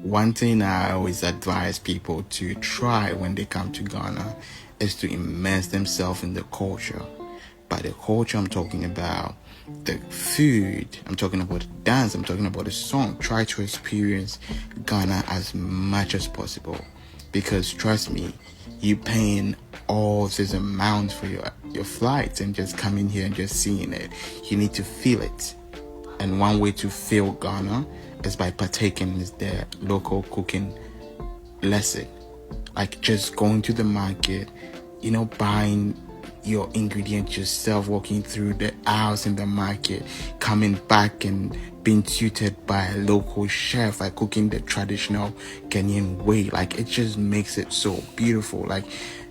One thing I always advise people to try when they come to Ghana is to immerse themselves in the culture. By the culture, I'm talking about the food, I'm talking about the dance, I'm talking about the song. Try to experience Ghana as much as possible, because trust me, you paying all this amount for your flights and just coming here and just seeing it. You need to feel it. And one way to feel Ghana is by partaking in the local cooking lesson. Like just going to the market, buying your ingredients yourself, walking through the aisles in the market, coming back and being tutored by a local chef, like cooking the traditional Ghanaian way. Like it just makes it so beautiful.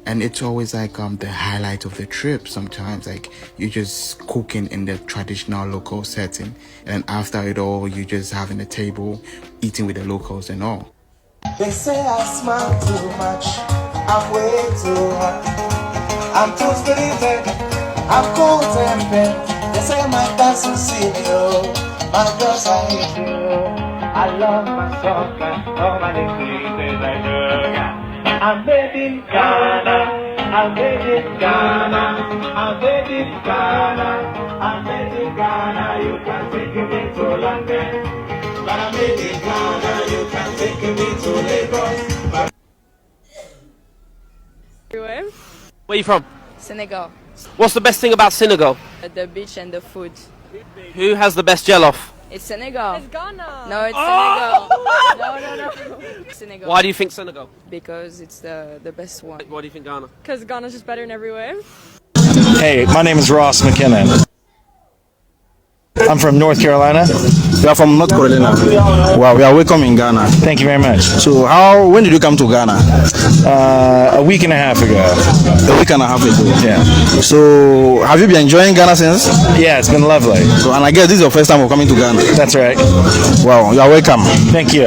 And it's always like the highlight of the trip. Sometimes like you're just cooking in the traditional local setting, and after it all you're just having a table eating with the locals and all. They say I smile too much, I'm way too hot, I'm too spirited, I'm cool tempered. They say my dance will see you, my girls I hate you. I love my soccer, all my things I do. I'm made in Ghana, I'm made in Ghana, I'm made in Ghana, I'm made in Ghana. You can take me to London, but I'm made in Ghana. You can take me to Lagos. Everywhere. Where are you from? Senegal. What's the best thing about Senegal? The beach and the food. Who has the best jollof? It's Senegal. It's Ghana. No, it's Senegal. No. Senegal. Why do you think Senegal? Because it's the best one. Why do you think Ghana? Because Ghana's just better in every way. Hey, my name is Ross McKinnon. I'm from North Carolina. You are from North Carolina. Wow, we are welcome in Ghana. Thank you very much. So, when did you come to Ghana? A week and a half ago. A week and a half ago. Yeah. So, have you been enjoying Ghana since? Yeah, it's been lovely. So, and I guess this is your first time of coming to Ghana. That's right. Wow, you are welcome. Thank you.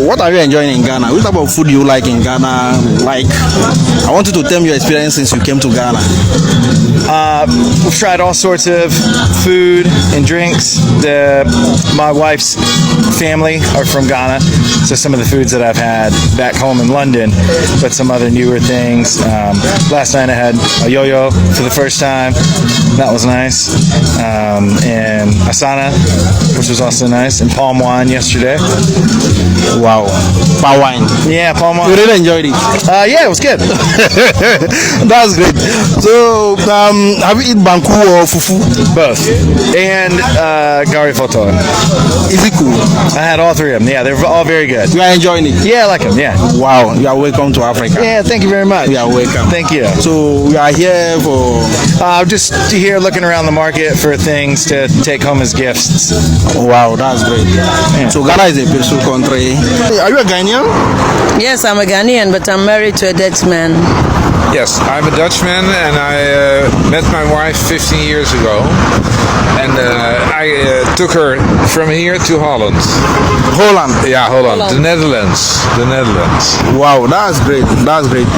What are you enjoying in Ghana? What type of food do you like in Ghana? I want you to tell me your experience since you came to Ghana. We've tried all sorts of food and drinks. My wife's family are from Ghana, so some of the foods that I've had back home in London, but some other newer things. Last night I had a yo-yo for the first time. That was nice. And asana, which was also nice, and palm wine yesterday. Wow, palm wine. Yeah, palm wine. You really enjoyed it? Yeah, it was good. That's great. So, have you eaten banku or fufu? Both. And gari photo. Is it cool? I had all three of them. Yeah, they're all very good. You are enjoying it? Yeah, I like them. Yeah. Wow, you are welcome to Africa. Yeah, thank you very much. You are welcome. Thank you. So, we are here for... just here looking around the market for things to take home as gifts. Wow, that's great. Yeah. So, Ghana is a beautiful country. Are you a Ghanaian? Yes, I'm a Ghanaian, but I'm married to a Dutchman. Yes, I'm a Dutchman, and I met my wife 15 years ago, and I took her from here to Holland. Holland? Yeah, Holland. The Netherlands. Wow, that's great.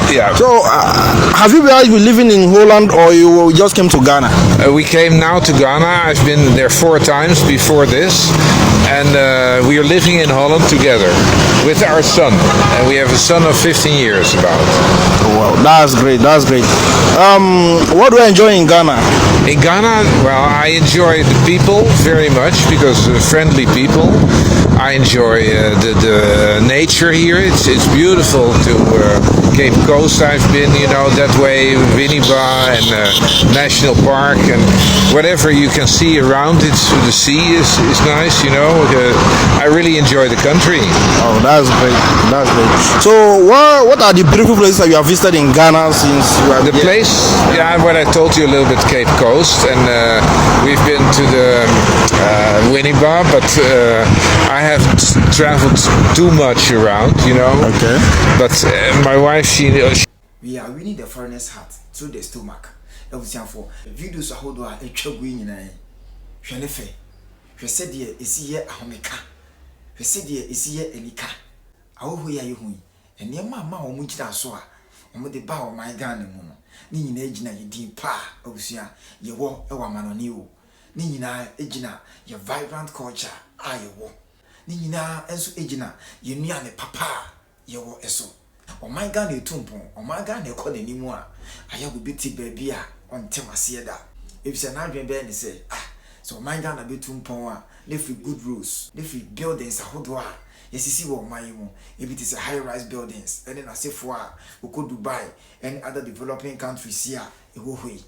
Yeah. So, have you been living in Holland, or you just came to Ghana? We came now to Ghana. I've been there 4 times before this, and we are living in Holland together with our son, and we have a son of 15 years about. Wow, that's great. What do I enjoy in Ghana? In Ghana, well, I enjoy the people very much because friendly people. I enjoy the nature here. It's beautiful to Cape Coast. I've been, that way, Winneba and National Park and whatever you can see around it. The sea is nice, I really enjoy the country. Oh, that's great. So, what are the beautiful places that you have visited in Ghana since you have the place? Yeah, what I told you a little bit, Cape Coast, and we've been to the Winneba, but I haven't traveled too much around, Okay. But my wife, we are winning the foreigner's heart through the stomach. For videos hold our going in a fe. She said, "Dear, is here a homeka." She said, "Dear, is here a nika." Our way are you home? And near mamma or Mujita soa, or the bow my gun. Nina Egina, ye deep pa, Osia, ye walk a woman on you. Nina Egina, your vibrant culture, I walk. ni nyina enso ejina ye nua ne papa ye wo eso oman Ghana etumpo oman Ghana ekọ n'animu a ayago biti baabi a ontem ase da ebisa na adwen be ne say so oman Ghana betumpo a they free good roads they free buildings ahodo a yesisi wo oman mu ebiti say high rise buildings and na sefo a oko Dubai and other developing countries here ewo hoi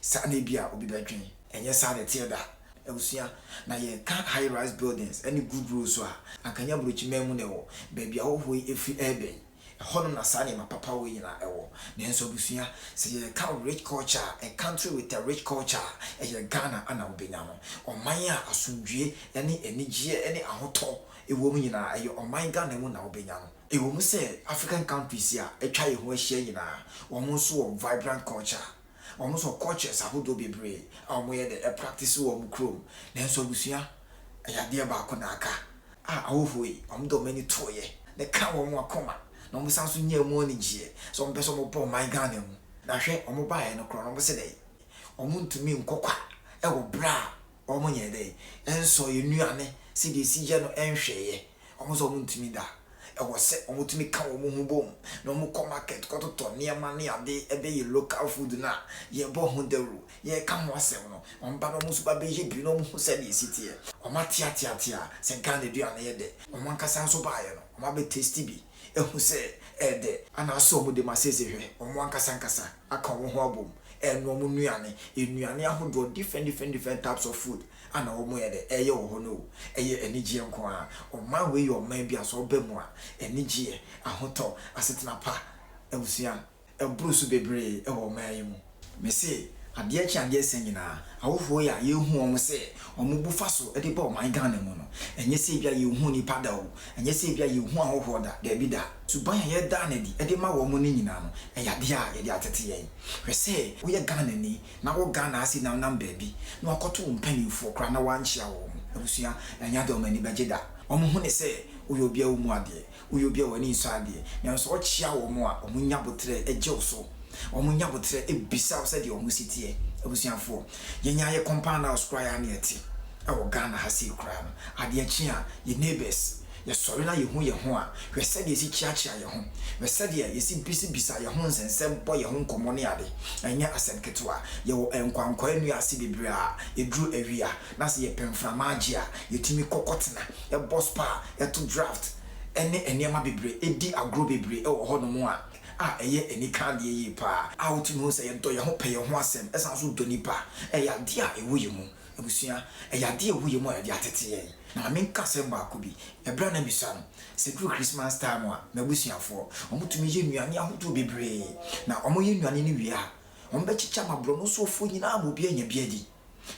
sa na bia obi bedwen enye sa na tie da ebusia na ye can high rise buildings any good roads so akanya brochi memu ne wo baby a wo efi ebe hono na sane ma papa wo yina ewo ne nso busia se ye can rich culture a country with a rich culture ye Ghana ana obenya no oman a asundwie ene enigye ene ahoto ewo mu yina ye oman Ghana mu na obenya no ewo mu se African countries a etwa ye ho ahia yina wo mo so wo vibrant culture almost all cultures ahodo bebre awo ye the practice wo mu krom na nso busua ayade ba ko na aka awofoi do many toye the ka wo mu akoma na mo sanso nya mu oni gie so mo peso mo po my Ghana mu na hwe omo ba ye no kro no mo se dey omo ntumi nkokwa e wo bra omo nye dey enso ye nuane se de si je no enhweye omo so omo ntumi da ewo se omo tumi ka wo ho bom na omo ko market ko to niam na ade ebe ye local food na ye bo ho deru ye ka ho asem no omo ba no mo so ba be ye bi no mo se de sitie omo tia se Ghana duane ye de omo ankasa nso ba ye no omo be tasty bi ehu se ede ana so omo de masese hwe omo ankasa aka wo ho abom eno omo nuane ahodo different types of food ana omo ye de eye wo ho no eye enigye nko a oma we your man bia so obemu a enigye ahoto asetena pa ebusia ebrusu bebre e wo man yi mu me se ade achi ade senyina awofo ya ye hu omo se omo bufa so e de ba oman Ghana mu no enye se bia ye hu ni pada o enye se bia ye hu awofo da bi da suban ye da na di e de ma wo mo ni nyina no e ya de a ye de atete ye hwe se wo ye Ghana ni na wo Ghana asi na namba bi na akoto mpanifo kra na wanchia wo abusia enya de o mani beje da omo hu ne se uyo bia wo mu ade uyo bia wani so ade na so chia wo mu a omo nya botre eje so omo nya botre ebisa se de omo sitie abusiafo yenya ye compound house kra ya na eti e wo Ghana ha si kra no ade achi a ye neighbors ye sorry na ye ho a hwe se de si chiachia ye ho hwe se de ye si bisa ye ho nsensem bo ye ho nkomo ne ade enya asem ketwa ye wo enkwankwa anu ase bebre a edru awia na se ye pemframa age a ye timi kokotena ye boss pa ye to draft ene enema bebre edi agro bebre e wo ho no mo a eye eni kan de yi pa out no se ye do ye ho pe ye ho asem esan so do nipa e ya de a ewo ye mu abusua e ya de ewo ye mu a de atete ye na men ka se ba ko bi ebra na bisa no se through Christmas time a na busuafo omo tumi ye nuane ahodo bebre na omo ye nuane ni wi a omo be chicha mabro no so fo nyina mo bi anya bi adi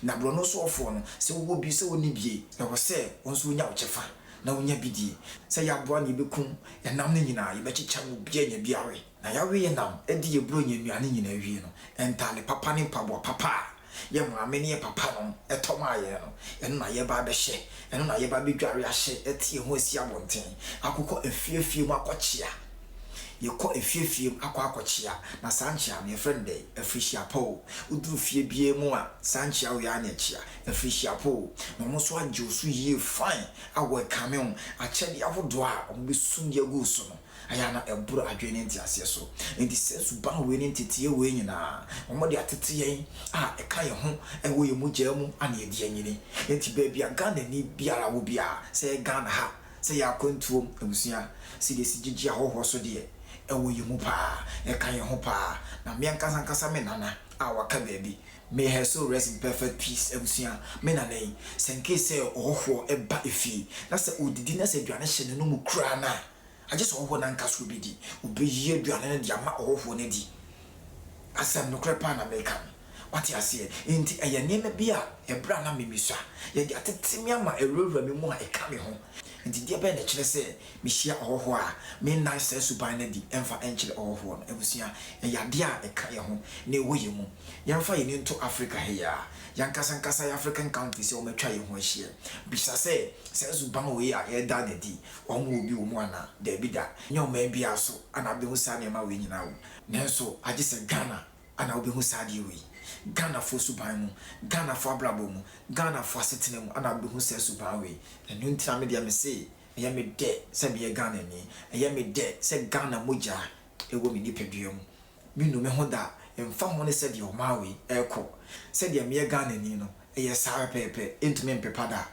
na bro no so fo no se wo bi se woni bie e wo se wonso nya wo chefa na wonya bidie se ya boa ne bekum enam ne nyina ye be chicha mo bi anya bi awe na ya we enam edi ye bro nya nuane nyina wi no entale papa ne pabo papa ye mo amene ye papa no etoma ye no eno na ye ba be hye eno na ye ba be dware ahye etie ho asi abonten akokọ efiefie mu akochia ye kọ efiefie mu akochia na sanchia me friend dey efrishia po udu fie bie mu a sanchia wo ya na chia efrishia po no mo so agye osu ye fine awo kame achede ahodo a omo be sum ye go so no aya na eburo adwene nti ase so enti sensu ba we ni ntetie we nyina omo de atete yen eka ye ho ewo ye mu gya mu ana ye de anyini enti ba bia Ghana ni biara wo bia se Ghana ha se ya kwantuom ebusia se de sigigi ahoho so de ewo ye mu pa eka ye ho pa na me nkasa me nana waka baby may her soul rest in perfect peace ebusia me nana yi senke se ohwo eba efi na se odidi na se duane hye no mu kura na I just want to ask you, be ye, do an end, Yama, or for Neddy. I said, no crepa na make what I say, ain't a name be a brana mimisa. Yet at Timiama, a road where me more a coming home. And the dear Bennett say, Monsieur or Hoa, me nice sense to buy Neddy, and for Angel or one, Ebusia, and Yadia a kaya home, near William. Young fire into Africa here. Young Casan African countries, or may try one share. Bisa say, says Bangway, I done a D, or move you one, there be that. No may be also, and I'll be who sang my winning now. Nelso, I just said Ghana, and I'll be who sad you. Ghana for suban mu, Ghana for abrabɔ mu, Ghana for asetena mu ana be hu sɛ suban we. Ɛno ntina me dia me say, ɛyɛ me de sɛ me yɛ Ghana ni, ɛyɛ me de sɛ Ghana mogya ɛwɔ me nipadua mu. Me no me ho da, ɛmfa ho ne sɛ deɛ ɔma we ɛkɔ. Sɛ deɛ me yɛ Ghana ni no, ɛyɛ saa pɛpɛ, ɛntumi mpepa da.